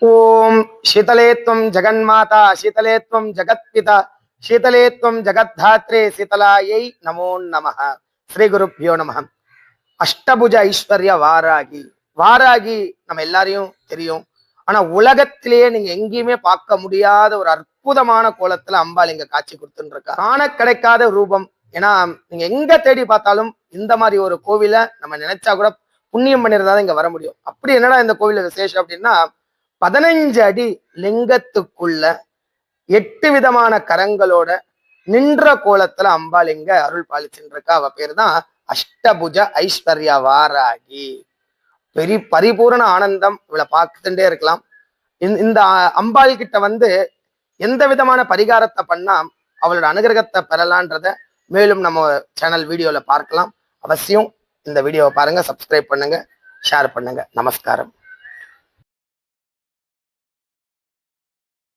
ஓம் शीतले त्वं जगन्माता शीतले त्वं जगत्पिता शीतले त्वं जगद्धात्रे शीतलायै नमो नमः. ஸ்ரீ குருப்யோ நமः. அஷ்டபுஜ ஐஸ்வர்ய வாராகி. வாராகி நம்ம எல்லாரையும் தெரியும். ஆனா உலகத்திலேயே நீங்க எங்கேயுமே பார்க்க முடியாத ஒரு அற்புதமான கோலத்துல அம்பாள் இங்க காட்சி கொடுத்துட்டு இருக்கா. காண கிடைக்காத ரூபம். ஏன்னா நீங்க எங்க தேடி பார்த்தாலும் இந்த மாதிரி ஒரு கோவிலை நம்ம நினைச்சா கூட புண்ணியம் பண்ணிருந்தா இங்க வர முடியும். அப்படி என்னடா இந்த கோவில விசேஷம் அப்படின்னா 15 அடி லிங்கத்துக்குள்ள 8 விதமான கரங்களோட நின்ற கோலத்துல அம்பாள் இங்க அருள் பாலிச்சுட்டு இருக்கா. அவ பேர் தான் அஷ்டபுஜ ஐஸ்வர்ய வாராகி. பரிபூரண ஆனந்தம் இவளை பார்த்துட்டே இருக்கலாம். இந்த அம்பாள் கிட்ட வந்து எந்த விதமான பரிகாரத்தை பண்ணா அவளோட அனுகிரகத்தை பெறலான்றத மேலும் நம்ம சேனல் வீடியோல பார்க்கலாம். அவசியம் இந்த வீடியோவை பாருங்க, சப்ஸ்கிரைப் பண்ணுங்க, ஷேர் பண்ணுங்க. நமஸ்காரம்.